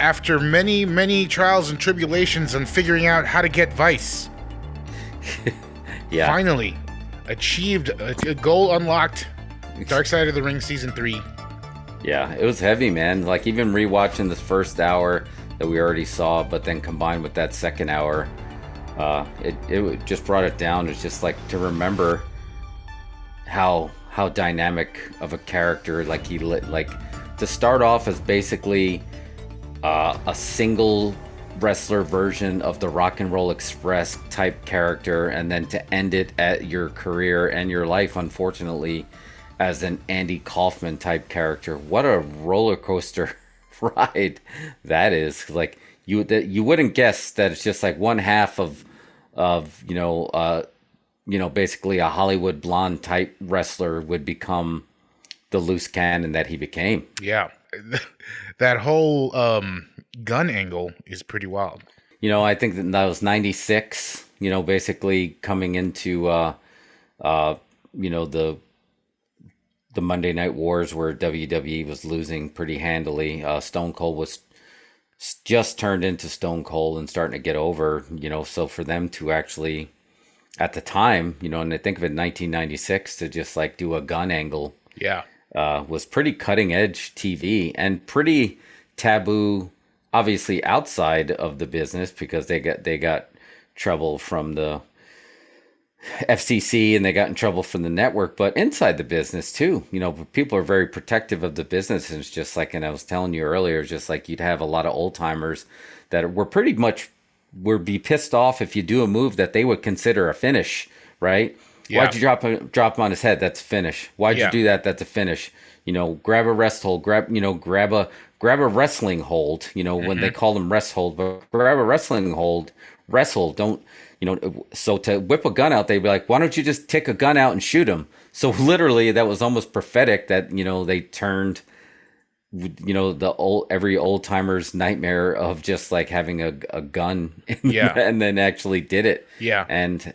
after many, many trials and tribulations and figuring out how to get Vice, finally achieved a goal unlocked. Dark Side of the Ring Season 3. Yeah, it was heavy, man. Like, even rewatching this first hour that we already saw, but then combined with that second hour, it just brought it down. It's just like to remember how dynamic of a character, like to start off as basically a single wrestler version of the Rock and Roll Express type character, and then to end it at your career and your life, unfortunately, as an Andy Kaufman type character. What a roller coaster ride that is. Like, you wouldn't guess that it's just like one half of basically a Hollywood blonde type wrestler would become the loose cannon that he became. Yeah. That whole gun angle is pretty wild. I think that was 96, basically coming into, the Monday Night Wars where WWE was losing pretty handily. Stone Cold was just turned into Stone Cold and starting to get over, so for them to actually, at the time, and I think of it 1996, to just like do a gun angle. Yeah. Was pretty cutting edge TV and pretty taboo, obviously outside of the business, because they got trouble from the FCC and they got in trouble from the network, but inside the business too, people are very protective of the business. And it's just like, and I was telling you earlier, just like you'd have a lot of old timers that were pretty much would be pissed off if you do a move that they would consider a finish, right? Yeah. Why'd you drop him on his head? That's a finish. Why'd you do that? That's a finish. Grab a rest hold, grab a wrestling hold, when they call them rest hold, but grab a wrestling hold, wrestle. Don't, so to whip a gun out, they'd be like, why don't you just take a gun out and shoot him? So literally that was almost prophetic that, they turned, every old timer's nightmare of just like having a gun and then actually did it. Yeah. And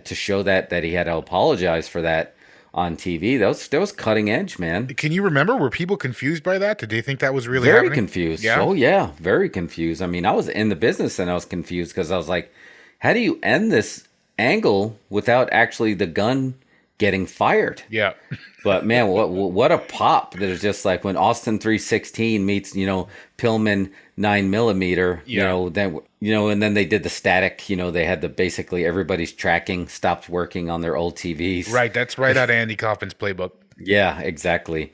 to show that he had to apologize for that on TV, that was cutting edge, man. Can you remember, were people confused by that? Did they think that was really very happening? Confused? Yeah. Oh yeah, very confused. I mean, I was in the business and I was confused because I was like, how do you end this angle without actually the gun getting fired? Yeah. But man, what a pop that is just like when Austin 316 meets, Pillman 9mm, and then they did the static, they had the basically everybody's tracking stopped working on their old TVs. Right. That's right out of Andy Kaufman's playbook. Yeah, exactly.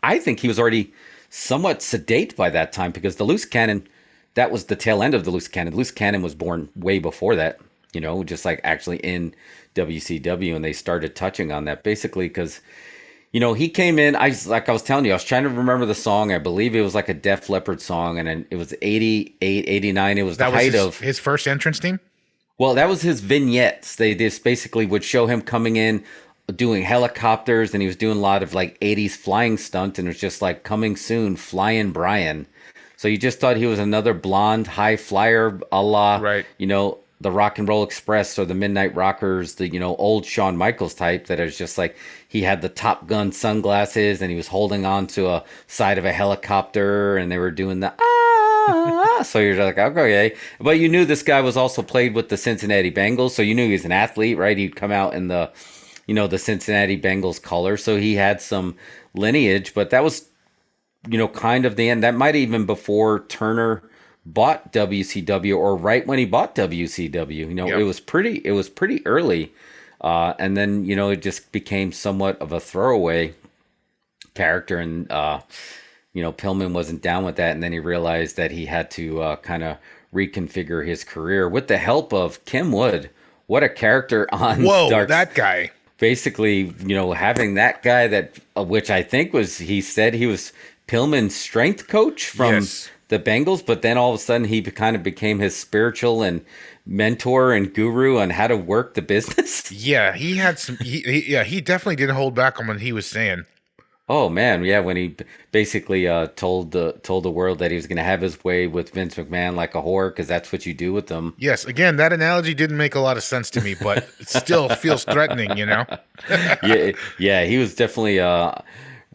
I think he was already somewhat sedate by that time because the loose cannon, that was the tail end of the loose cannon. The loose cannon was born way before that, just like actually in WCW, and they started touching on that basically because, he came in, I was telling you, I was trying to remember the song. I believe it was like a Def Leppard song, and it was 88, 89. It was the height of his first entrance team. Well, that was his vignettes. They just basically would show him coming in, doing helicopters, and he was doing a lot of like 80s flying stunt, and it was just like coming soon, Flyin Brian. So you just thought he was another blonde high flyer, a la, right. The Rock and Roll Express or the Midnight Rockers, the, old Shawn Michaels type that is just like, he had the Top Gun sunglasses and he was holding on to a side of a helicopter and they were doing the, so you're like, okay. But you knew this guy was also played with the Cincinnati Bengals. So you knew he was an athlete, right? He'd come out in the, the Cincinnati Bengals color. So he had some lineage, but that was, kind of the end. That might even before Turner bought WCW or right when he bought WCW. Yep. It was pretty early. And then, it just became somewhat of a throwaway character and, Pillman wasn't down with that. And then he realized that he had to kind of reconfigure his career with the help of Kim Wood. What a character on that guy. Basically, having that guy that, which I think he said he was Pillman's strength coach from the Bengals, but then all of a sudden he kind of became his spiritual and mentor and guru on how to work the business. Yeah, he had some. He definitely didn't hold back on what he was saying. Oh man, yeah, when he basically told the world that he was going to have his way with Vince McMahon like a whore, because that's what you do with them. Yes, again, that analogy didn't make a lot of sense to me, but it still feels threatening, Yeah, he was definitely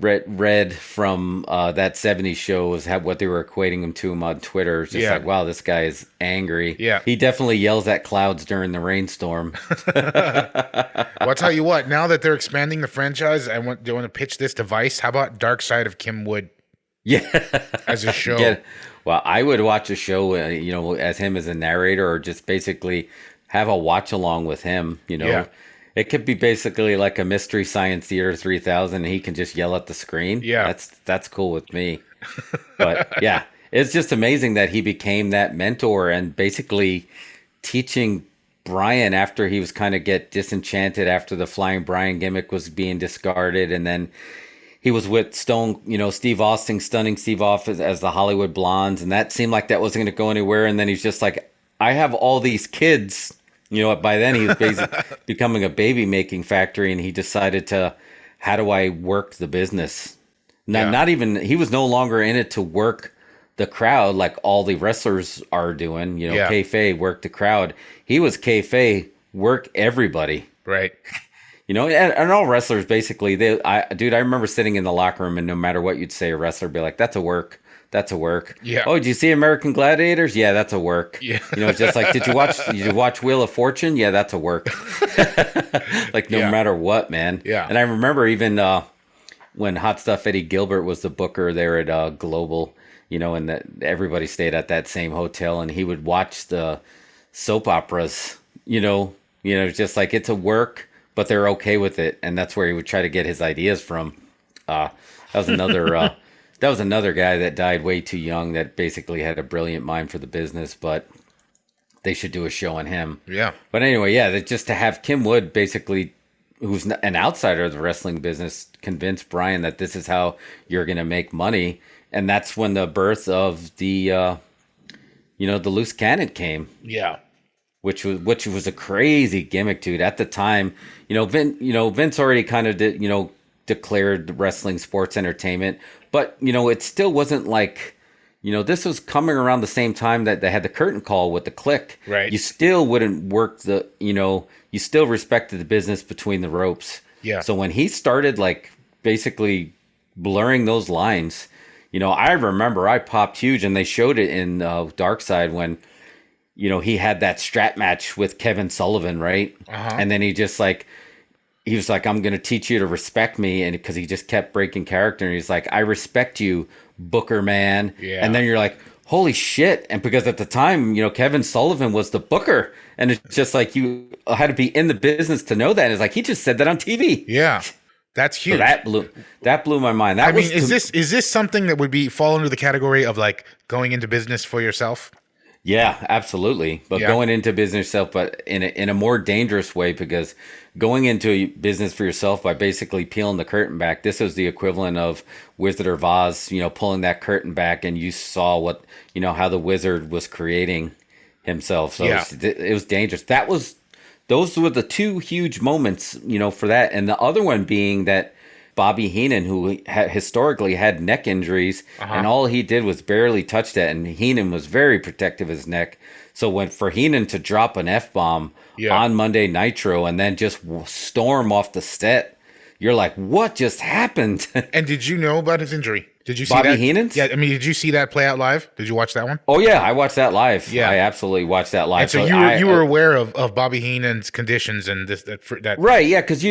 read from that '70s show was what they were equating him to him on Twitter. It's just like, wow, this guy is angry. Yeah, he definitely yells at clouds during the rainstorm. Well, I'll tell you what. Now that they're expanding the franchise, they want to pitch this to Vice. How about Dark Side of Kim Wood? Yeah, as a show. Well, I would watch a show, as him as a narrator, or just basically have a watch along with him. It could be basically like a Mystery Science Theater 3000, and he can just yell at the screen. Yeah, that's cool with me. But yeah, it's just amazing that he became that mentor and basically teaching Brian after he was kind of get disenchanted after the Flyin Brian gimmick was being discarded, and then he was with Steve Austin, stunning Steve Austin as the Hollywood Blondes, and that seemed like that wasn't going to go anywhere. And then he's just like, I have all these kids. By then he was basically becoming a baby making factory, and he decided to, how do I work the business? Not even, he was no longer in it to work the crowd like all the wrestlers are doing. Kayfabe, work the crowd. He was kayfabe, work everybody. Right. And all wrestlers basically, I remember sitting in the locker room, and no matter what you'd say, a wrestler would be like, that's a work. That's a work. Yeah. Oh, did you see American Gladiators? Yeah, that's a work. Yeah. It's just like, did you watch Wheel of Fortune? Yeah, that's a work. Like, no matter what, man. Yeah. And I remember even when Hot Stuff Eddie Gilbert was the booker there at Global, and that everybody stayed at that same hotel, and he would watch the soap operas, just like, it's a work, but they're okay with it. And that's where he would try to get his ideas from. That was another that was another guy that died way too young that basically had a brilliant mind for the business, but they should do a show on him. Yeah. But anyway, just to have Kim Wood basically, who's an outsider of the wrestling business, convince Brian that this is how you're going to make money. And that's when the birth of the loose cannon came. Yeah. Which was a crazy gimmick, dude. At the time, Vince already kind of did, declared wrestling sports entertainment, but it still wasn't like, this was coming around the same time that they had the curtain call with the Click. Right. You still wouldn't work you still respected the business between the ropes. Yeah. So when he started like basically blurring those lines, I remember I popped huge, and they showed it in Dark Side when he had that strap match with Kevin Sullivan, right? Uh-huh. And then he was like, I'm going to teach you to respect me. And because he just kept breaking character, and he's like, I respect you, Booker man. Yeah. And then you're like, holy shit. And because at the time, Kevin Sullivan was the booker, and it's just like, you had to be in the business to know that. And it's like, he just said that on TV. Yeah. That's huge. So that blew my mind. Is this something that would fall under the category of like going into business for yourself? Yeah, absolutely. But going into business yourself, but in a more dangerous way, because going into a business for yourself by basically peeling the curtain back, this was the equivalent of Wizard of Oz, pulling that curtain back, and you saw what, how the wizard was creating himself. So it was dangerous. Those were the two huge moments, for that. And the other one being that Bobby Heenan, who historically had neck injuries, and all he did was barely touch that, and Heenan was very protective of his neck. So for Heenan to drop an F-bomb on Monday Nitro and then just storm off the set, you're like, what just happened? And did you know about his injury? Did you see Bobby that? Heenan's? Yeah, I mean, did you see that play out live? Did you watch that one? Oh yeah, I watched that live. Yeah, I absolutely watched that live. And so you were aware of Bobby Heenan's conditions and that right? Yeah, because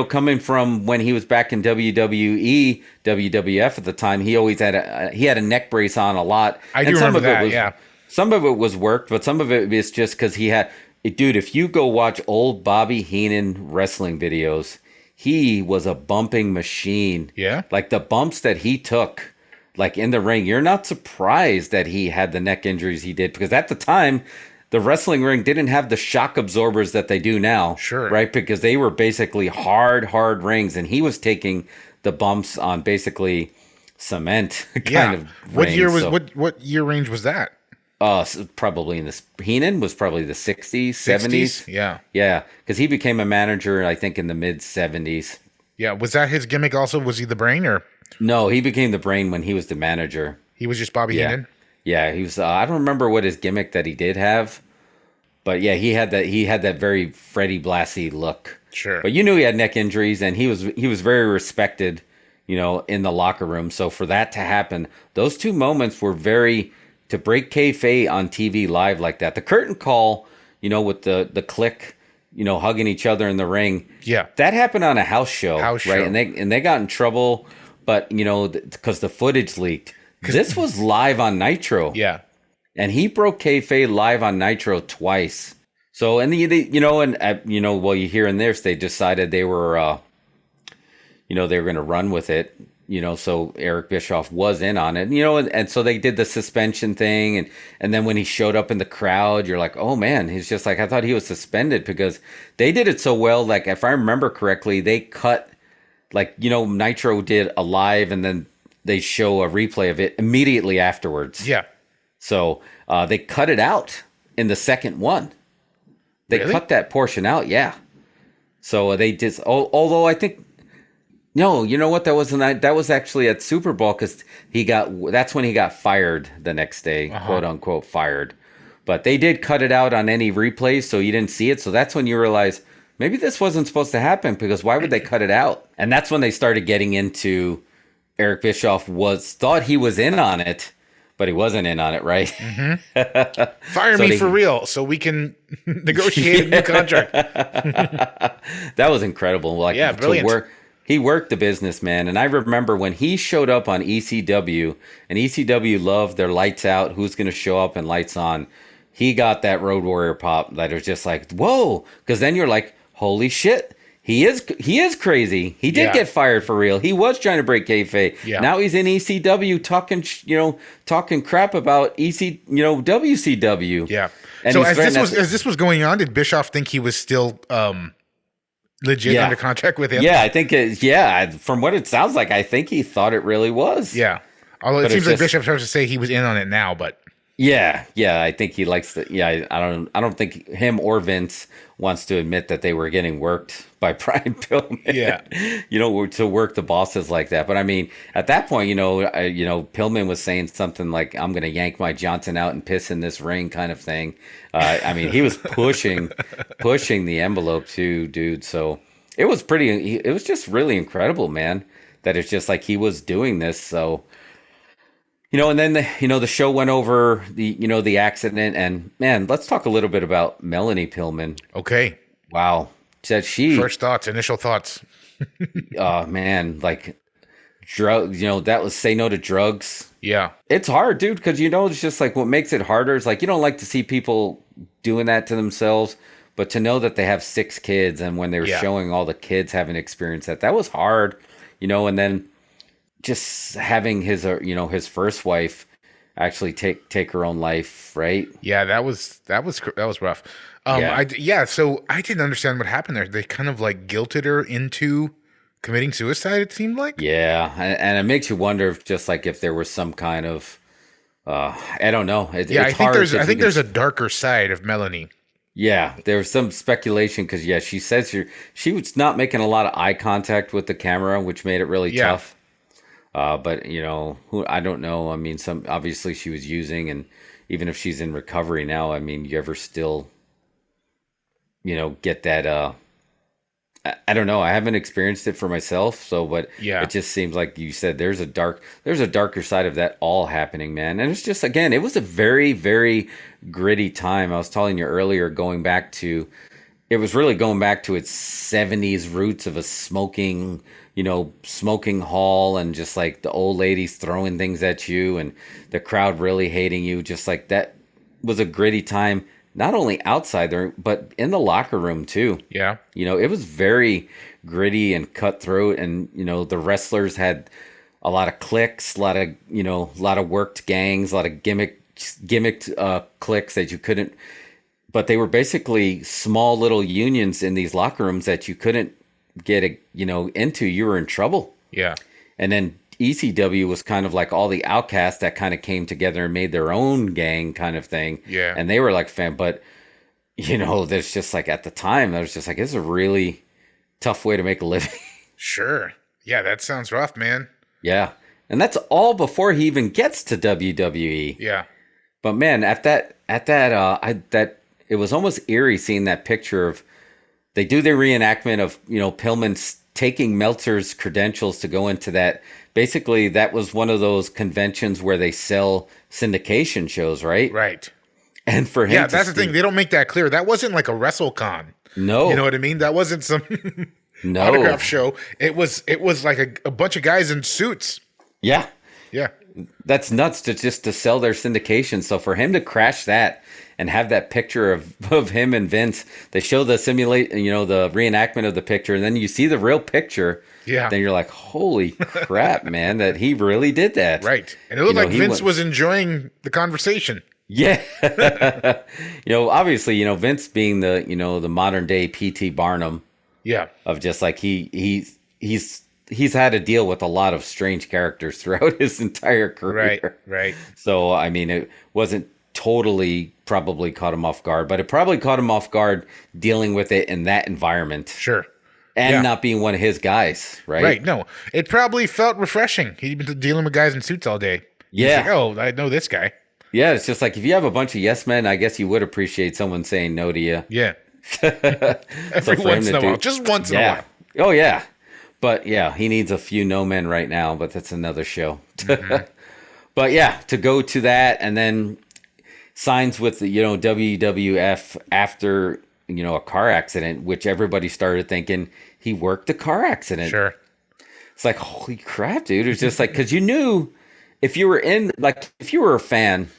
coming from when he was back in WWE, WWF at the time, he always had a neck brace on a lot. I do remember that. Some of it was worked, but some of it is just because he had. Dude, if you go watch old Bobby Heenan wrestling videos, he was a bumping machine. Yeah. Like the bumps that he took, like in the ring, you're not surprised that he had the neck injuries he did, because at the time, the wrestling ring didn't have the shock absorbers that they do now. Sure. Right? Because they were basically hard rings, and he was taking the bumps on basically cement kind of rings. What year range was that? Probably in this. Heenan was probably the 60s, 70s. Yeah, because he became a manager, I think, in the mid 70s. Yeah, was that his gimmick? Also, was he the Brain, or no? He became the Brain when he was the manager. He was just Bobby Heenan. Yeah, he was. I don't remember what his gimmick that he did have, but yeah, he had that. He had that very Freddie Blassie look. Sure. But he had neck injuries, and he was very respected, in the locker room. So for that to happen, those two moments were to break kayfabe on TV live like that. The curtain call, with the click, hugging each other in the ring. Yeah. That happened on a house show. Show. And they got in trouble, but because the footage leaked. This was live on Nitro. Yeah. And he broke kayfabe live on Nitro twice. So, and while you hear in this, they decided they were, they were going to run with it, so Eric Bischoff was in on it, and so they did the suspension thing. And then when he showed up in the crowd, you're like, oh man, he's just like, I thought he was suspended, because they did it so well. Like, if I remember correctly, they cut, like, Nitro did a live and then they show a replay of it immediately afterwards. Yeah. So they cut it out in the second one. They really? Cut that portion out, yeah. So they just, although I think, no, you know what? That was actually at Super Bowl, because that's when he got fired the next day, quote unquote fired. But they did cut it out on any replays, so you didn't see it. So that's when you realize maybe this wasn't supposed to happen, because why would they cut it out? And that's when they started getting into Eric Bischoff thought he was in on it, but he wasn't in on it, right? Mm-hmm. Fire me for real, so we can negotiate a new contract. That was incredible. Like, yeah, brilliant. He worked the business, man. And I remember when he showed up on ECW, and ECW loved their lights out, who's going to show up and lights on. He got that Road Warrior pop that was just like, whoa. Because then you're like, holy shit. He is crazy. He did get fired for real. He was trying to break kayfabe. Yeah. Now he's in ECW talking crap about WCW. Yeah. And so as this was going on, did Bischoff think he was still legit under contract with him? Yeah, I think from what it sounds like, I think he thought it really was. Yeah. Although it seems like Bischoff starts to say he was in on it now, but yeah, I think he likes to. Yeah, I don't think him or Vince wants to admit that they were getting worked by Brian Pillman. Yeah, to work the bosses like that. But I mean, at that point, Pillman was saying something like, "I'm going to yank my Johnson out and piss in this ring," kind of thing. I mean, he was pushing the envelope too, dude. So it was it was just really incredible, man. That it's just like he was doing this. So. And then the show went over the accident, and man, let's talk a little bit about Melanie Pillman. Okay. Wow. Initial thoughts. Man, like drugs, that was say no to drugs. Yeah. It's hard, dude, because it's just like what makes it harder is like you don't like to see people doing that to themselves, but to know that they have 6 kids, and when they were showing all the kids having experienced that was hard, and then just having his his first wife actually take her own life, right? Yeah, that was rough. So I didn't understand what happened there. They kind of like guilted her into committing suicide, it seemed like. Yeah, and it makes you wonder if there was some kind of I don't know. I think there's a darker side of Melanie. Yeah, there was some speculation because she says she was not making a lot of eye contact with the camera, which made it really tough. But I don't know. I mean, obviously she was using, and even if she's in recovery now, I mean, you ever still, get that, I don't know. I haven't experienced it for myself. So, but it just seems like you said, there's a darker side of that all happening, man. And it's just, again, it was a very, very gritty time. I was telling you earlier, it was really going back to its 70s roots of a smoking hall, and just like the old ladies throwing things at you and the crowd really hating you. Just like that was a gritty time, not only outside there, but in the locker room too. Yeah. It was very gritty and cutthroat, and, the wrestlers had a lot of cliques, a lot of worked gangs, a lot of gimmicked cliques that you couldn't, but they were basically small little unions in these locker rooms that you couldn't get into. You were in trouble. Yeah. And then ECW was kind of like all the outcasts that kind of came together and made their own gang kind of thing. Yeah. And they were like but there's just like at the time I was just like, it's a really tough way to make a living. Sure. Yeah, that sounds rough, man. Yeah. And that's all before he even gets to WWE. Yeah. But man, it was almost eerie seeing that picture of, they do their reenactment of, Pillman taking Meltzer's credentials to go into that. Basically, that was one of those conventions where they sell syndication shows, right? Right. And for him, yeah, that's the thing. They don't make that clear. That wasn't like a WrestleCon. No, you know what I mean. That wasn't some no autograph show. It was like a bunch of guys in suits. Yeah, yeah. That's nuts to sell their syndication. So for him to crash that and have that picture of him and Vince, they show the the reenactment of the picture, and then you see the real picture. Yeah. Then you're like, holy crap, man, that he really did that. Right. And it looked like Vince was enjoying the conversation. Yeah. Obviously, Vince being the modern day P.T. Barnum. Yeah. Of just like he's had to deal with a lot of strange characters throughout his entire career. Right. So, I mean, it wasn't totally probably caught him off guard, but it probably caught him off guard dealing with it in that environment. Sure. And not being one of his guys, right? Right. No, it probably felt refreshing. He'd been dealing with guys in suits all day. Yeah. Like, oh, I know this guy. Yeah, it's just like if you have a bunch of yes men, I guess you would appreciate someone saying no to you. Yeah. Every once in a while. Just once in a while. Oh, yeah. But yeah, he needs a few no men right now, but that's another show. Mm-hmm. But yeah, to go to that and then signs with the WWF after a car accident, which everybody started thinking he worked the car accident. Sure. It's like, holy crap, dude. It's just like, because you knew if you were a fan,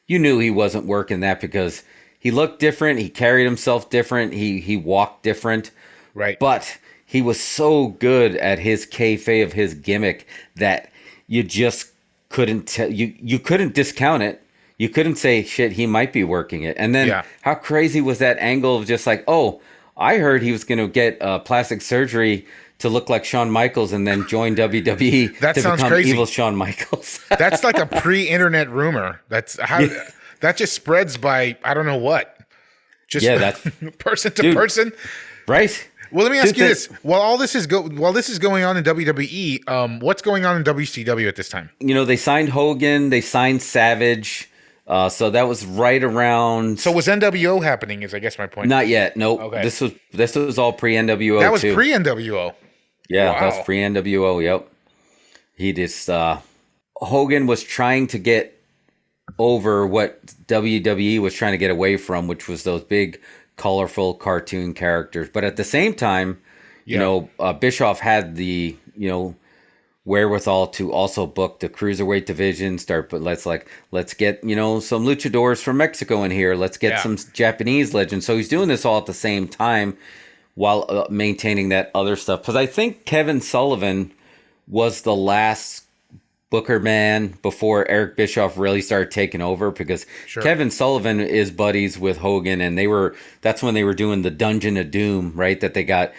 you knew he wasn't working that because he looked different. He carried himself different. He walked different. Right. But he was so good at his kayfabe of his gimmick that you just couldn't tell. You couldn't discount it. You couldn't say, shit, he might be working it. And then how crazy was that angle of just like, oh, I heard he was going to get plastic surgery to look like Shawn Michaels and then join WWE that to sounds become crazy. evil Shawn Michaels. That's like a pre-internet rumor. That's how that just spreads by I don't know what. Just that's person to person. Right? Well, let me ask you this: while this is going on in WWE, what's going on in WCW at this time? They signed Hogan, they signed Savage. So that was right around. So was NWO happening? Is I guess my point. Not yet. Nope. Okay. This was all pre NWO. That was pre NWO. Yeah, wow. That was pre NWO. Yep. He just Hogan was trying to get over what WWE was trying to get away from, which was those big, colorful cartoon characters. But at the same time, Bischoff had the wherewithal to also book the cruiserweight division. Let's get some luchadors from Mexico in here. Let's get some Japanese legends. So he's doing this all at the same time while maintaining that other stuff. Because I think Kevin Sullivan was the last booker man before Eric Bischoff really started taking over. Because Kevin Sullivan is buddies with Hogan, and that's when they were doing the Dungeon of Doom, right? That they got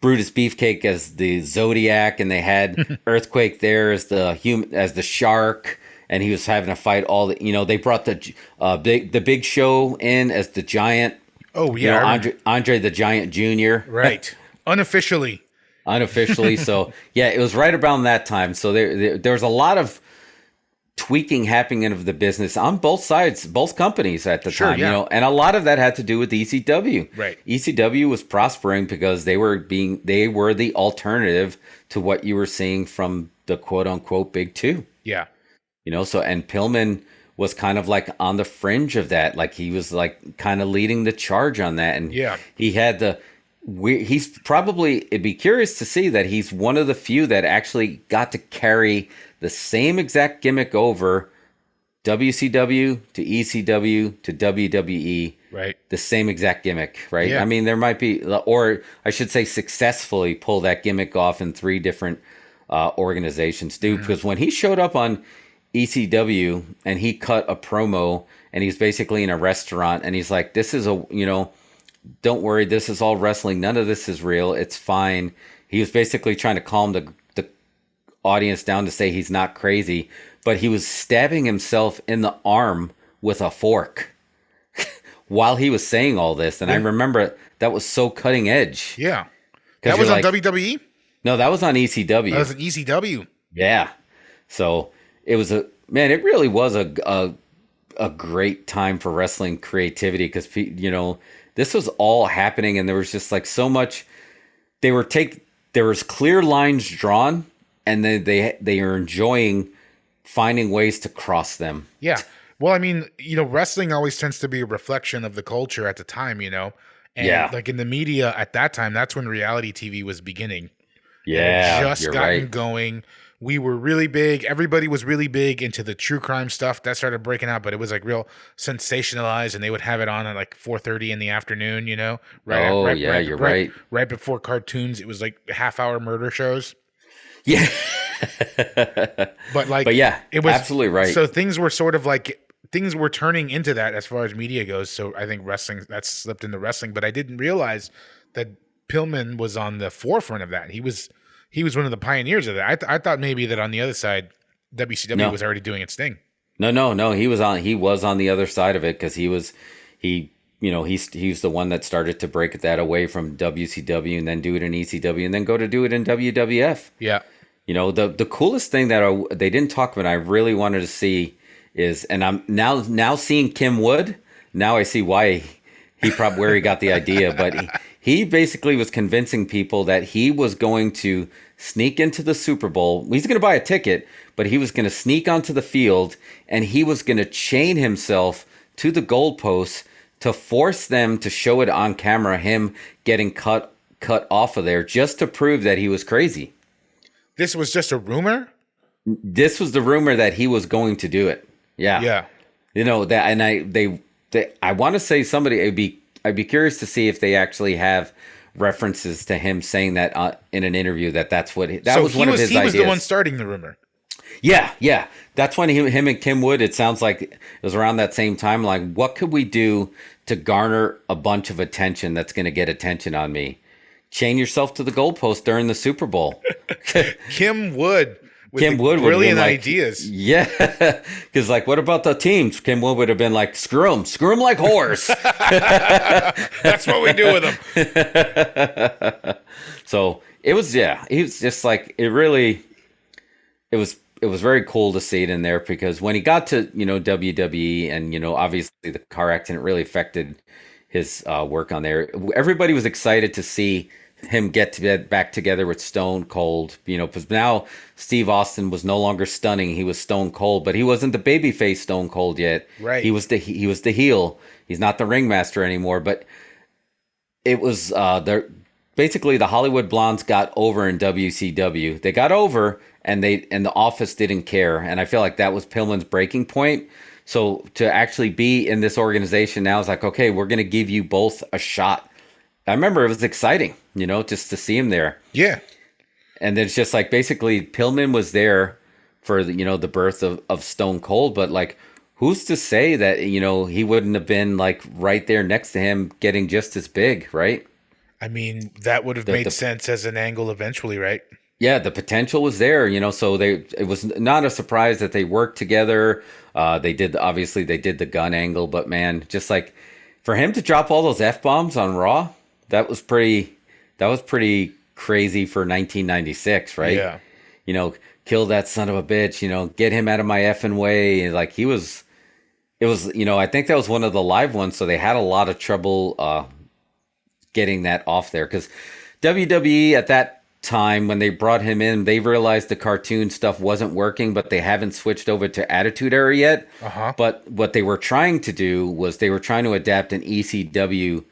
Brutus Beefcake as the Zodiac, and they had Earthquake there as the Shark, and he was having to fight all the. They brought the Big Show in as the Giant. Oh yeah, Andre the Giant Jr. Right, unofficially. So yeah, it was right around that time. So there was a lot of tweaking happening of the business on both sides, both companies at the time, and a lot of that had to do with ECW. Right. ECW was prospering because they were the alternative to what you were seeing from the quote unquote big two. Yeah. And Pillman was kind of like on the fringe of that. Like he was like kind of leading the charge on that. And he had it'd be curious to see that he's one of the few that actually got to carry the same exact gimmick over WCW to ECW to WWE. Right. The same exact gimmick, right? Yeah. I mean, there might be, or I should say successfully pull that gimmick off in 3 different organizations, dude. Because when he showed up on ECW and he cut a promo and he's basically in a restaurant and he's like, this is don't worry, this is all wrestling. None of this is real. It's fine. He was basically trying to calm the audience down to say he's not crazy, but he was stabbing himself in the arm with a fork while he was saying all this. And I remember that was so cutting edge. Yeah. That was on WWE? No, that was on ECW. That was an ECW. Yeah. So it was it really was a great time for wrestling creativity because, this was all happening and there was just like so much there was clear lines drawn, and they are enjoying finding ways to cross them. Yeah. Well, I mean, wrestling always tends to be a reflection of the culture at the time, And like in the media at that time, that's when reality TV was beginning. Yeah, it just gotten going. We were really big. Everybody was really big into the true crime stuff that started breaking out, but it was like real sensationalized, and they would have it on at like 4:30 in the afternoon. Right. Right before cartoons, it was like half-hour murder shows. Yeah, but yeah, it was absolutely right. So things were turning into that as far as media goes. So I think wrestling that slipped into wrestling, but I didn't realize that Pillman was on the forefront of that. He was one of the pioneers of that. I thought maybe that on the other side, WCW was already doing its thing. No. He was on the other side of it because he's the one that started to break that away from WCW and then do it in ECW and then go to do it in WWF. Yeah. The coolest thing that they didn't talk about, I really wanted to see is, and I'm now seeing Kim Wood. Now I see why where he got the idea, but he basically was convincing people that he was going to sneak into the Super Bowl. He's going to buy a ticket, but he was going to sneak onto the field and he was going to chain himself to the goalposts to force them to show it on camera, him getting cut off of there just to prove that he was crazy. This was just a rumor? This was the rumor that he was going to do it. Yeah. Yeah. That, and I want to say somebody, I'd be curious to see if they actually have references to him saying that in an interview that's what was one of his ideas. He was the one starting the rumor. Yeah. That's when him and Kim Wood, it sounds like it was around that same time. Like, what could we do to garner a bunch of attention that's going to get attention on me? Chain yourself to the goalpost during the Super Bowl. Kim Wood. Kim Wood would brilliant have been ideas. Yeah, because like, what about the teams? Kim Wood would have been like, screw them like whores. That's what we do with them. So it was just like it was very cool to see it in there because when he got to WWE and obviously the car accident really affected his work on there. Everybody was excited to see him get back together with Stone Cold, because now Steve Austin was no longer stunning. He was Stone Cold, but he wasn't the babyface Stone Cold yet. Right. He was the heel. He's not the ringmaster anymore, but it was basically the Hollywood Blondes got over in WCW. They got over and the Office didn't care. And I feel like that was Pillman's breaking point. So to actually be in this organization now is like, okay, we're going to give you both a shot. I remember it was exciting, just to see him there. Yeah. And then it's just like basically Pillman was there for the birth of Stone Cold, but like who's to say that he wouldn't have been like right there next to him getting just as big, right? I mean, that would have made sense as an angle eventually, right? Yeah, the potential was there, so it was not a surprise that they worked together. They did the gun angle, but man, just like for him to drop all those F-bombs on Raw, that was pretty crazy for 1996, right? Yeah. Kill that son of a bitch, get him out of my effing way. Like it was, I think that was one of the live ones. So they had a lot of trouble, getting that off there because WWE at that time when they brought him in, they realized the cartoon stuff wasn't working, but they haven't switched over to Attitude Era yet. But what they were trying to do was they were trying to adapt an ECW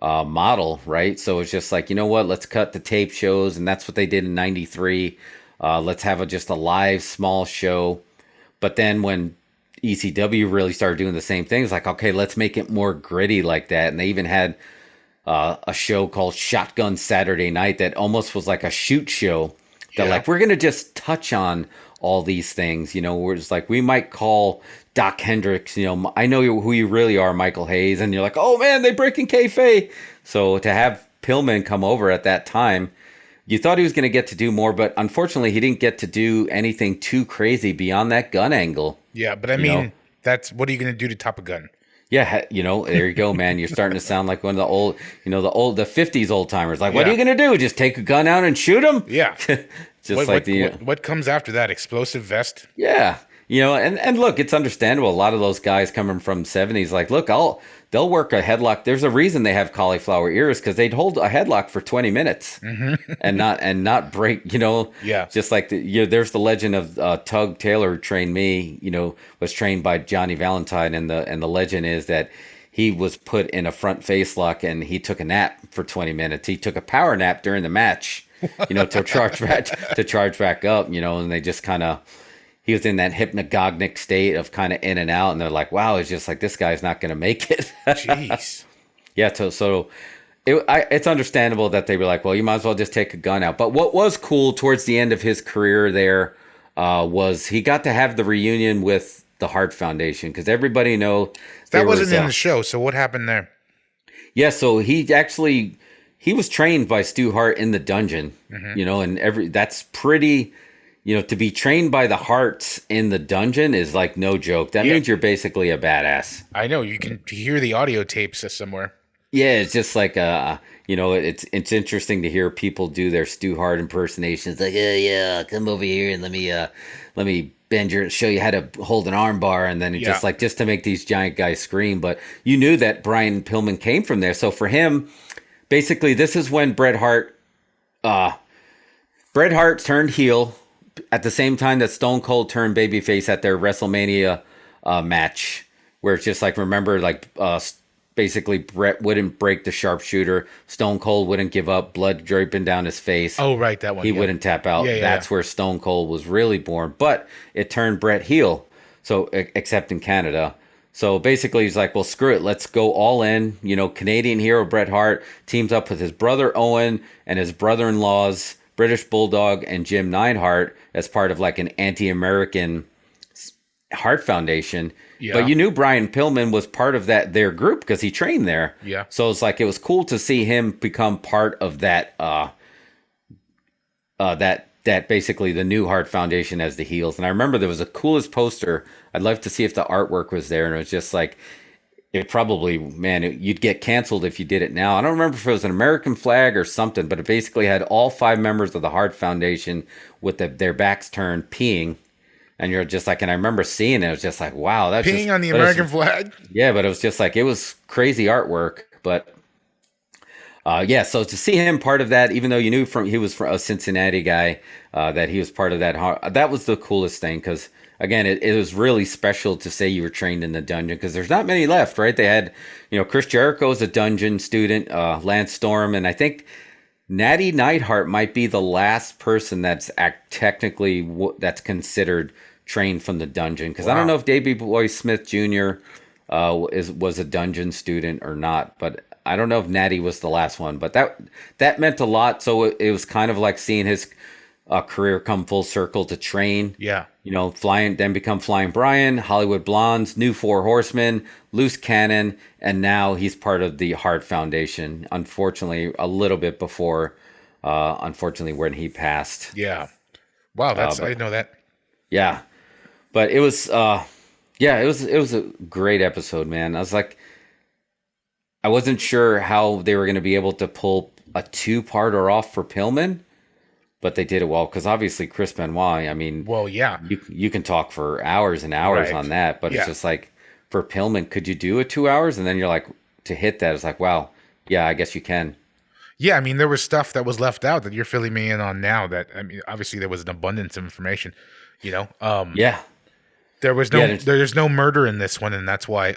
model, right? So it's just like, let's cut the tape shows, and that's what they did in '93. Let's have just a live small show. But then when ECW really started doing the same thing, it's like, okay, let's make it more gritty like that. And they even had a show called Shotgun Saturday Night that almost was like a shoot show that like, we're going to just touch on all these things, we're just like, we might call Doc Hendricks, I know who you really are, Michael Hayes. And you're like, oh man, they breaking kayfabe. So to have Pillman come over at that time, you thought he was going to get to do more, but unfortunately he didn't get to do anything too crazy beyond that gun angle. Yeah. But I mean, that's, what are you going to do to top a gun? Yeah, there you go, man. You're starting to sound like one of the old, the 50s old timers. Like, what are you going to do? Just take a gun out and shoot him? Yeah. Just what comes after that? Explosive vest? Yeah. And look, it's understandable. A lot of those guys coming from 70s, like, look, they'll work a headlock. There's a reason they have cauliflower ears, because they'd hold a headlock for 20 minutes and not break. Yeah. Just like there's the legend of Tug Taylor, who trained me. Was trained by Johnny Valentine, and the legend is that he was put in a front face lock and he took a nap for 20 minutes. He took a power nap during the match, to charge back up. And they just kind of. He was in that hypnagogic state of kind of in and out, and they're like, "Wow, it's just like this guy's not going to make it." Jeez. Yeah, so it's understandable that they were like, "Well, you might as well just take a gun out." But what was cool towards the end of his career there was he got to have the reunion with the Hart Foundation, because everybody that wasn't in the show. So what happened there? Yeah, so he was trained by Stu Hart in the dungeon, and that's pretty. To be trained by the Harts in the dungeon is like no joke. That means you're basically a badass. I know. You can hear the audio tapes somewhere. Yeah, it's just like it's interesting to hear people do their Stu Hart impersonations. Like, yeah, come over here and let me show you how to hold an arm bar, and then just to make these giant guys scream. But you knew that Brian Pillman came from there, so for him, basically, this is when Bret Hart turned heel. At the same time that Stone Cold turned babyface at their WrestleMania match, where it's just like, remember, like basically Bret wouldn't break the sharpshooter, Stone Cold wouldn't give up, blood dripping down his face. Oh, right, that one. He wouldn't tap out. That's where Stone Cold was really born. But it turned Bret heel, so except in Canada. So basically, he's like, well, screw it. Let's go all in. Canadian hero Bret Hart teams up with his brother Owen and his brother-in-laws British Bulldog and Jim Neidhart as part of like an anti-American Hart Foundation. Yeah. But you knew Brian Pillman was part of their group because he trained there. Yeah. So it's like, it was cool to see him become part of that basically the new Hart Foundation as the heels. And I remember there was the coolest poster. I'd love to see if the artwork was there, and it was just like, it probably, you'd get canceled if you did it now. I don't remember if it was an American flag or something, but it basically had all 5 members of the Hart Foundation with their backs turned peeing. And you're just like, and I remember seeing it. It was just like, wow. That's peeing on the American flag? Yeah, but it was just like, it was crazy artwork. But so to see him part of that, even though you knew he was from a Cincinnati guy, that he was part of that was the coolest thing, because again, it was really special to say you were trained in the dungeon, because there's not many left, right? They had, Chris Jericho was a dungeon student, Lance Storm, and I think Natty Neidhart might be the last person that's technically that's considered trained from the dungeon, because I don't know if Davey Boy Smith Jr. Was a dungeon student or not, but I don't know if Natty was the last one. But that meant a lot. So it was kind of like seeing his career come full circle to train. Yeah. Become Flyin Brian, Hollywood Blondes, new Four Horsemen, Loose Cannon, and now he's part of the Hart Foundation. Unfortunately, a little bit before, when he passed. Yeah. Wow, I didn't know that. Yeah, but it was, it was a great episode, man. I was like, I wasn't sure how they were going to be able to pull a 2-parter off for Pillman. But they did it well, because obviously Chris Benoit, you can talk for hours and hours on that, but it's just like, for Pillman, could you do it 2 hours? And then you're like, to hit that, it's like, wow, yeah, I guess you can. Yeah, there was stuff that was left out that you're filling me in on now. That obviously there was an abundance of information. Yeah, there's no murder in this one, and that's why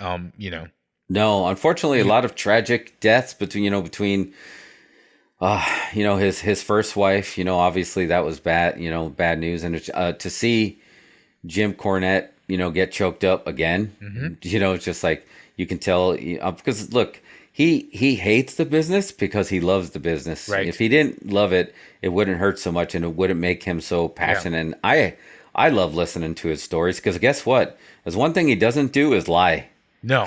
No, unfortunately, a lot of tragic deaths between. His first wife, obviously that was bad, bad news. And to see Jim Cornette, get choked up again, it's just like, you can tell, because look, he hates the business because he loves the business. Right. If he didn't love it, it wouldn't hurt so much, and it wouldn't make him so passionate. Yeah. And I love listening to his stories, because guess what? There's one thing he doesn't do is lie. No.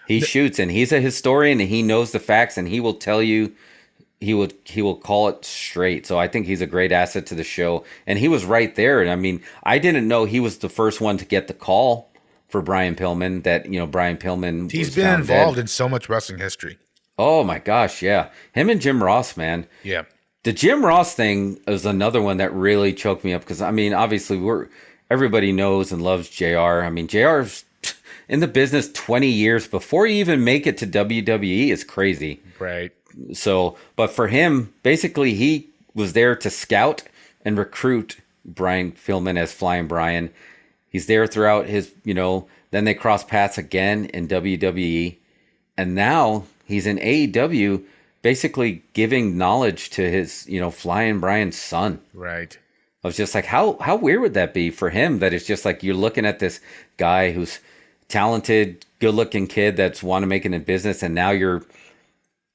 He shoots, and he's a historian, and he knows the facts, and he will tell you. He will call it straight. So I think he's a great asset to the show. And he was right there. And I didn't know he was the first one to get the call for Brian Pillman, that, Brian Pillman he's been involved in so much wrestling history. Oh my gosh, yeah. Him and Jim Ross, man. Yeah. The Jim Ross thing is another one that really choked me up, because obviously everybody knows and loves JR. JR's in the business 20 years before you even make it to WWE is crazy. Right. So, but for him, basically, he was there to scout and recruit Brian Pillman as Flyin Brian. He's there throughout his, then they cross paths again in WWE. And now he's in AEW, basically giving knowledge to his, Flyin Brian's son. Right. I was just like, how weird would that be for him? That it's just like you're looking at this guy who's talented, good-looking kid that's want to make it in business, and now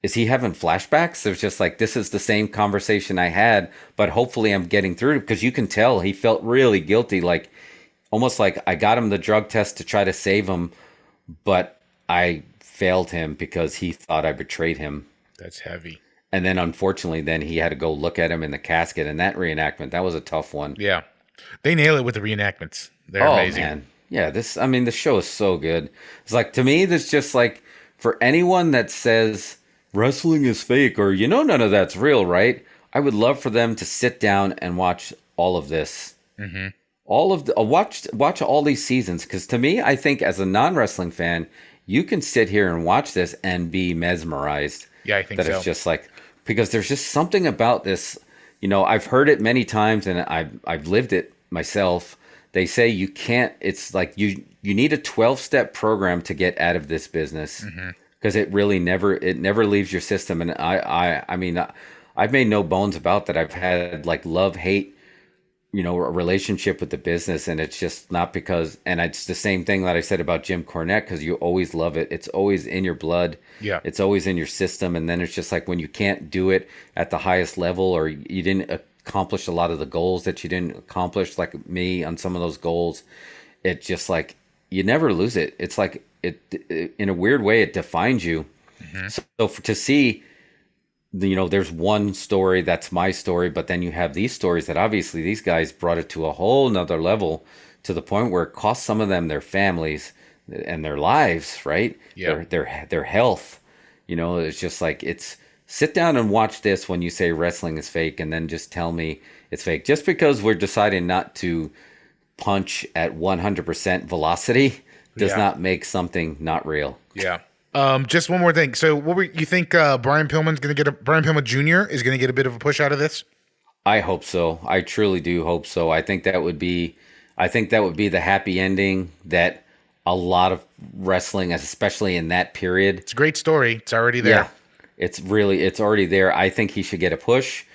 is he having flashbacks? There's just like, this is the same conversation I had, but hopefully I'm getting through, because you can tell he felt really guilty, like almost like I got him the drug test to try to save him, but I failed him because he thought I betrayed him. That's heavy. And then unfortunately, then he had to go look at him in the casket, and that reenactment, that was a tough one. Yeah. They nail it with the reenactments. They're amazing. Man. Yeah, the show is so good. It's like, to me, this just like, for anyone that says wrestling is fake, or none of that's real, right? I would love for them to sit down and watch all of this. Mm-hmm. All of the watch all these seasons, because to me, I think as a non-wrestling fan, you can sit here and watch this and be mesmerized. Yeah, I think so. It's just like, because there's just something about this. I've heard it many times, and I've lived it myself. They say you can't. It's like you need a 12-step program to get out of this business, because it really never leaves your system. And I mean, I've made no bones about that. I've had like love-hate, a relationship with the business, and it's just not because. And it's the same thing that I said about Jim Cornette, because you always love it. It's always in your blood. Yeah, it's always in your system. And then it's just like when you can't do it at the highest level, or you didn't accomplish a lot of the goals that you didn't accomplish, like me on some of those goals, it just like you never lose it. It's like it in a weird way, it defines you. So to see, there's one story that's my story, but then you have these stories that obviously these guys brought it to a whole nother level, to the point where it cost some of them their families and their lives, right? Yeah. Their health. It's just like, it's sit down and watch this when you say wrestling is fake, and then just tell me it's fake. Just because we're deciding not to punch at 100% velocity does not make something not real. Yeah. Just one more thing. So, you think Brian Pillman Jr. is going to get a bit of a push out of this? I hope so. I truly do hope so. I think that would be the happy ending that a lot of wrestling, especially in that period. It's a great story. It's already there. Yeah, it's already there. I think he should get a push.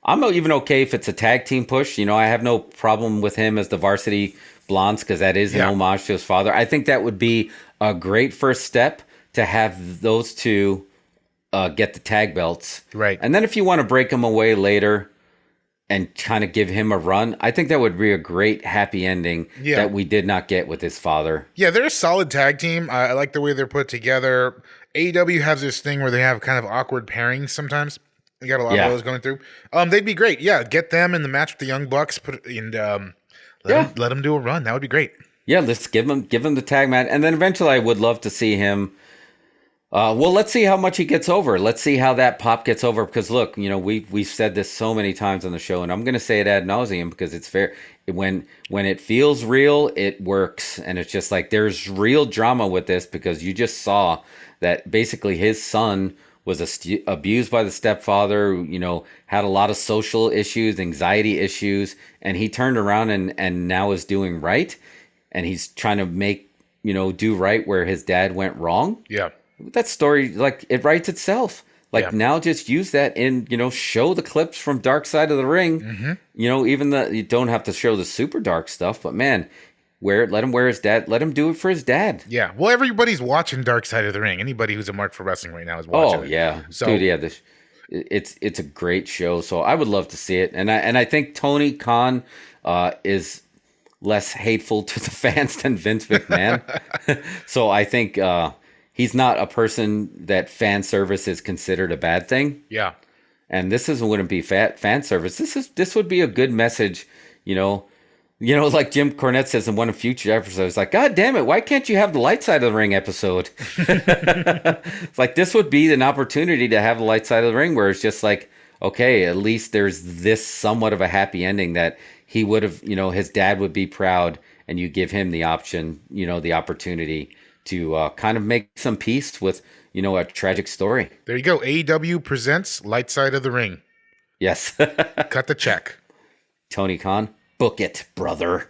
I'm not even okay if it's a tag team push. I have no problem with him as the Varsity Blondes, because that is an homage to his father. I think that would be a great first step, to have those two get the tag belts. Right. And then if you want to break them away later and kind of give him a run, I think that would be a great happy ending that we did not get with his father. Yeah, they're a solid tag team. I like the way they're put together. AEW has this thing where they have kind of awkward pairings sometimes. We got a lot of those going through. They'd be great. Yeah, get them in the match with the Young Bucks, let them do a run. That would be great. Yeah, let's give him the tag match, and then eventually I would love to see him. Let's see how much he gets over. Let's see how that pop gets over. Because look, we've said this so many times on the show, and I'm going to say it ad nauseum because it's fair. When it feels real, it works, and it's just like there's real drama with this, because you just saw that basically his son was abused by the stepfather. Had a lot of social issues, anxiety issues, and he turned around and now is doing right, and he's trying to do right where his dad went wrong. Yeah. That story, like, it writes itself. Like, now just use that in, show the clips from Dark Side of the Ring. Mm-hmm. Even you don't have to show the super dark stuff, but man, let him wear his dad. Let him do it for his dad. Yeah. Well, everybody's watching Dark Side of the Ring. Anybody who's a mark for wrestling right now is watching it. Oh, yeah. So, dude, yeah. It's a great show. So I would love to see it. And I think Tony Khan is less hateful to the fans than Vince McMahon. So I think he's not a person that fan service is considered a bad thing. Yeah. And this wouldn't be fan service. This would be a good message, like Jim Cornette says in one of future episodes, like, God damn it, why can't you have the light side of the ring episode? It's like, this would be an opportunity to have the light side of the ring, where it's just like, okay, at least there's this somewhat of a happy ending that he would have, his dad would be proud, and you give him the option, the opportunity to kind of make some peace with, a tragic story. There you go. AEW presents Light Side of the Ring. Yes. Cut the check. Tony Khan, book it, brother.